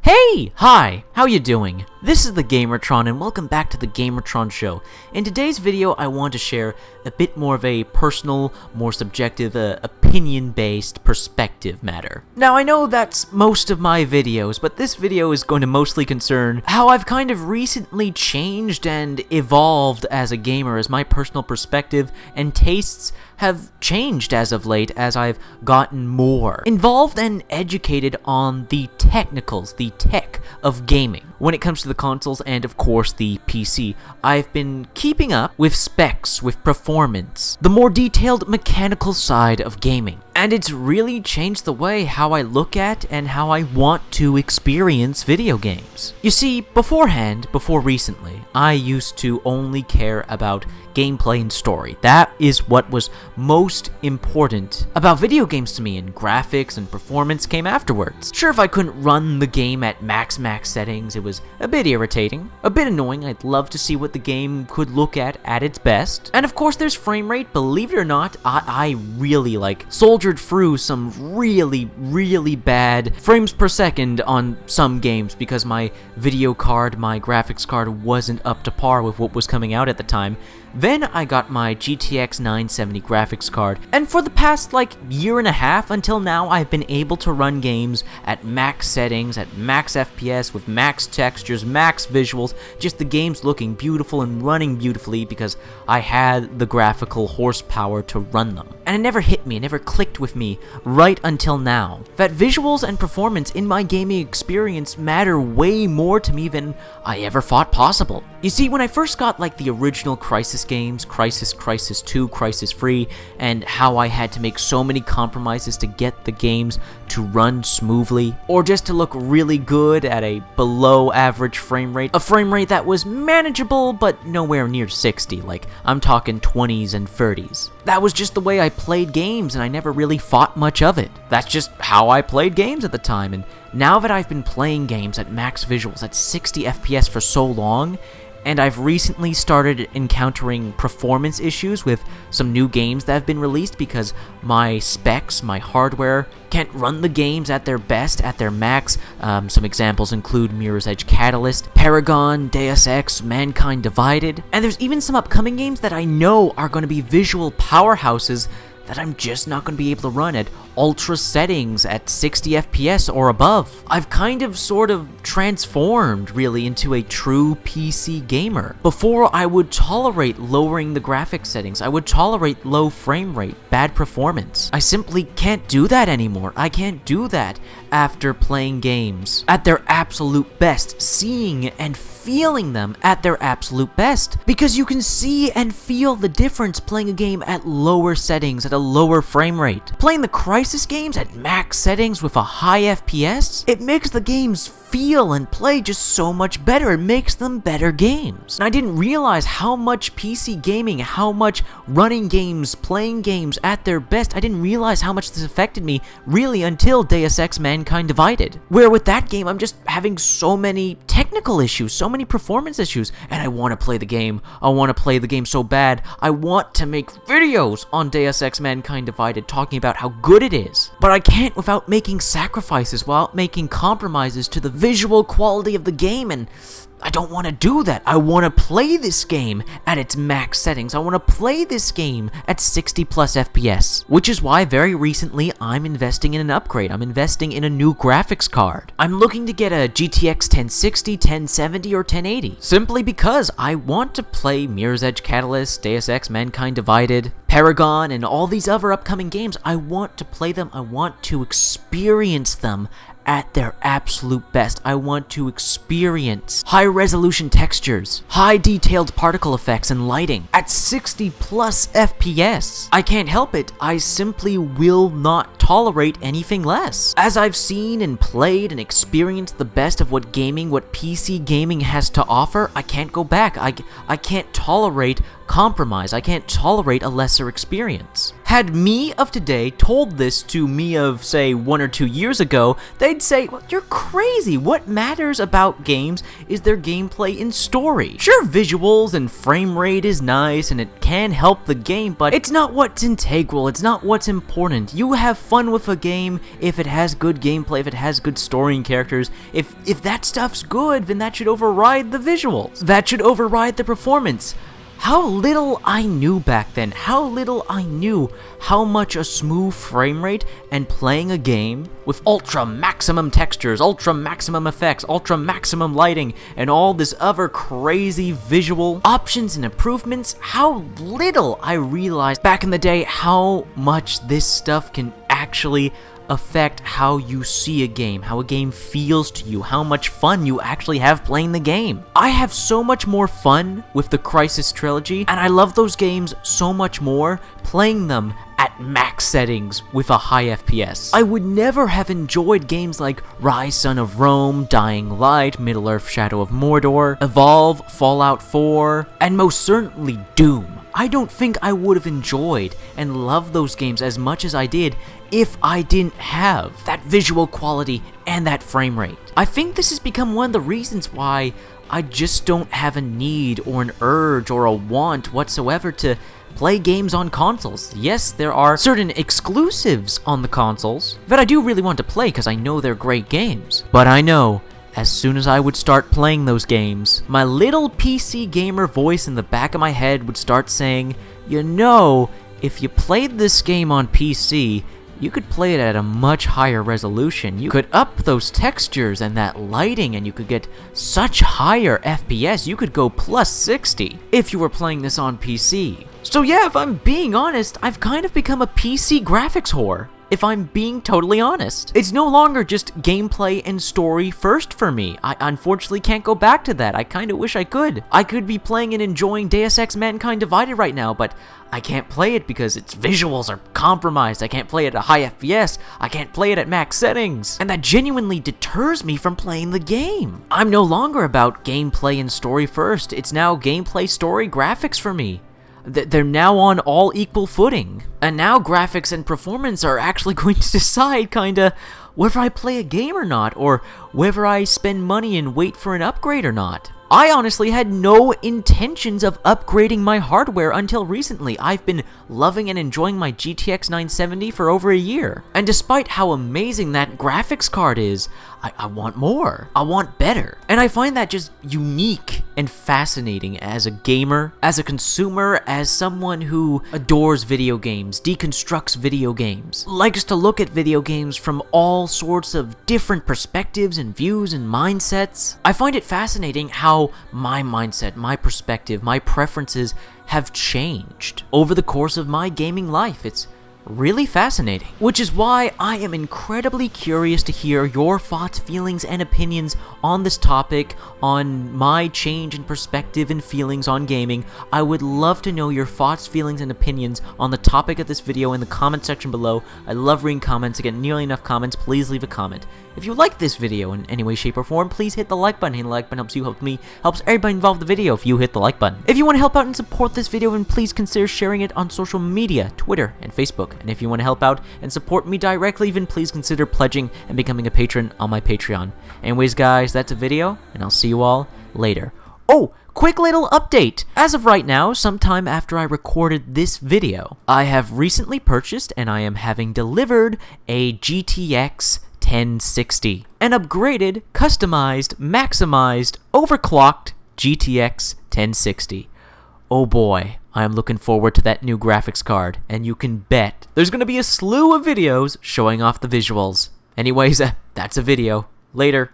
Hey! Hi! How you doing? This is the Gamertron and welcome back to the Gamertron Show. In today's video, I want to share a bit more of a personal, more subjective, opinion-based perspective matter. Now, I know that's most of my videos, but this video is going to mostly concern how I've kind of recently changed and evolved as a gamer, as my personal perspective and tastes have changed as of late as I've gotten more involved and educated on the technicals, the tech of gaming. When it comes to the consoles and, of course, the PC, I've been keeping up with specs, with performance, the more detailed mechanical side of gaming. And it's really changed the way how I look at and how I want to experience video games. You see, before recently, I used to only care about gameplay and story. That is what was most important about video games to me, and graphics and performance came afterwards. Sure, if I couldn't run the game at max settings, it was a bit irritating, a bit annoying. I'd love to see what the game could look at its best. And of course there's frame rate. Believe it or not, I really soldiered through some really bad frames per second on some games because my video card, my graphics card wasn't up to par with what was coming out at the time. Then I got my GTX 970 graphics card, and for the past year and a half until now, I've been able to run games at max settings, at max FPS, with max textures, max visuals, just the games looking beautiful and running beautifully because I had the graphical horsepower to run them. And it never hit me, it never clicked with me right until now, that visuals and performance in my gaming experience matter way more to me than I ever thought possible. You see, when I first got the original Crysis games, Crysis 2, Crysis 3, and how I had to make so many compromises to get the games to run smoothly, or just to look really good at a below average frame rate, a frame rate that was manageable but nowhere near 60, I'm talking 20s and 30s. That was just the way I played games, and I never really thought much of it. That's just how I played games at the time, and now that I've been playing games at max visuals at 60 FPS for so long, and I've recently started encountering performance issues with some new games that have been released because my specs, my hardware, can't run the games at their best, at their max. Some examples include Mirror's Edge Catalyst, Paragon, Deus Ex, Mankind Divided, and there's even some upcoming games that I know are going to be visual powerhouses that I'm just not going to be able to run at ultra settings at 60 FPS or above. I've sort of transformed really into a true PC gamer. Before, I would tolerate lowering the graphics settings. I would tolerate low frame rate, bad performance. I simply can't do that anymore. I can't do that after playing games at their absolute best, seeing and feeling them at their absolute best. Because you can see and feel the difference playing a game at lower settings, at a lower frame rate. Playing the Crysis games at max settings with a high FPS, it makes the games feel and play just so much better. It makes them better games. And I didn't realize how much PC gaming, how much running games, playing games at their best, I didn't realize how much this affected me really until Deus Ex Mankind Divided. Where with that game, I'm just having so many technical issues, so many performance issues, and I want to play the game. I want to play the game so bad. I want to make videos on Deus Ex Mankind Divided talking about how good it is. But I can't without making sacrifices, without making compromises to the visual quality of the game, and I don't want to do that. I want to play this game at its max settings. I want to play this game at 60 plus FPS, which is why very recently I'm investing in an upgrade. I'm investing in a new graphics card. I'm looking to get a GTX 1060, 1070, or 1080, simply because I want to play Mirror's Edge Catalyst, Deus Ex Mankind Divided, Paragon, and all these other upcoming games. I want to play them. I want to experience them at their absolute best. I want to experience high-resolution textures, high-detailed particle effects and lighting at 60 plus FPS. I can't help it. I simply will not tolerate anything less. As I've seen and played and experienced the best of what PC gaming has to offer, I can't go back. I can't tolerate compromise. I can't tolerate a lesser experience. Had me of today told this to me of, say, 1 or 2 years ago, they'd say, well, you're crazy. What matters about games is their gameplay and story. Sure, visuals and frame rate is nice and it can help the game, but it's not what's integral, it's not what's important. You have fun with a game if it has good gameplay, if it has good story and characters. If that stuff's good, then that should override the visuals. That should override the performance. How little I knew back then, how little I knew how much a smooth frame rate and playing a game with ultra maximum textures, ultra maximum effects, ultra maximum lighting, and all this other crazy visual options and improvements, how little I realized back in the day how much this stuff can actually affect how you see a game, how a game feels to you, how much fun you actually have playing the game. I have so much more fun with the Crysis trilogy, and I love those games so much more playing them at max settings with a high FPS. I would never have enjoyed games like Rise Son of Rome, Dying Light, Middle-earth Shadow of Mordor, Evolve, Fallout 4, and most certainly Doom. I don't think I would have enjoyed and loved those games as much as I did if I didn't have that visual quality and that frame rate. I think this has become one of the reasons why I just don't have a need or an urge or a want whatsoever to play games on consoles. Yes, there are certain exclusives on the consoles that I do really want to play because I know they're great games. But I know as soon as I would start playing those games, my little PC gamer voice in the back of my head would start saying, you know, if you played this game on PC, you could play it at a much higher resolution. You could up those textures and that lighting, and you could get such higher FPS. You could go plus 60 if you were playing this on PC. So yeah, if I'm being honest, I've kind of become a PC graphics whore. If I'm being totally honest. It's no longer just gameplay and story first for me. I unfortunately can't go back to that. I kinda wish I could. I could be playing and enjoying Deus Ex Mankind Divided right now, but I can't play it because its visuals are compromised. I can't play it at high FPS. I can't play it at max settings. And that genuinely deters me from playing the game. I'm no longer about gameplay and story first. It's now gameplay, story, graphics for me. They're now on all equal footing. And now graphics and performance are actually going to decide kinda whether I play a game or not, or whether I spend money and wait for an upgrade or not. I honestly had no intentions of upgrading my hardware until recently. I've been loving and enjoying my GTX 970 for over a year. And despite how amazing that graphics card is, I want more. I want better. And I find that just unique and fascinating as a gamer, as a consumer, as someone who adores video games, deconstructs video games, likes to look at video games from all sorts of different perspectives and views and mindsets. I find it fascinating how my mindset, my perspective, my preferences have changed over the course of my gaming life. It's really fascinating, which is why I am incredibly curious to hear your thoughts, feelings, and opinions on this topic, on my change in perspective and feelings on gaming. I would love to know your thoughts, feelings, and opinions on the topic of this video in the comment section below. I love reading comments. Again, nearly enough comments. Please leave a comment. If you like this video in any way, shape, or form, please hit the like button. Hitting the like button helps you, helps me, helps everybody involved in the video if you hit the like button. If you want to help out and support this video, then please consider sharing it on social media, Twitter, and Facebook. And if you want to help out and support me directly, then please consider pledging and becoming a patron on my Patreon. Anyways, guys, that's a video, and I'll see you all later. Oh, quick little update. As of right now, sometime after I recorded this video, I have recently purchased and I am having delivered a GTX 1060. An upgraded, customized, maximized, overclocked GTX 1060. Oh boy, I am looking forward to that new graphics card, and you can bet there's gonna be a slew of videos showing off the visuals. Anyways, that's a video. Later.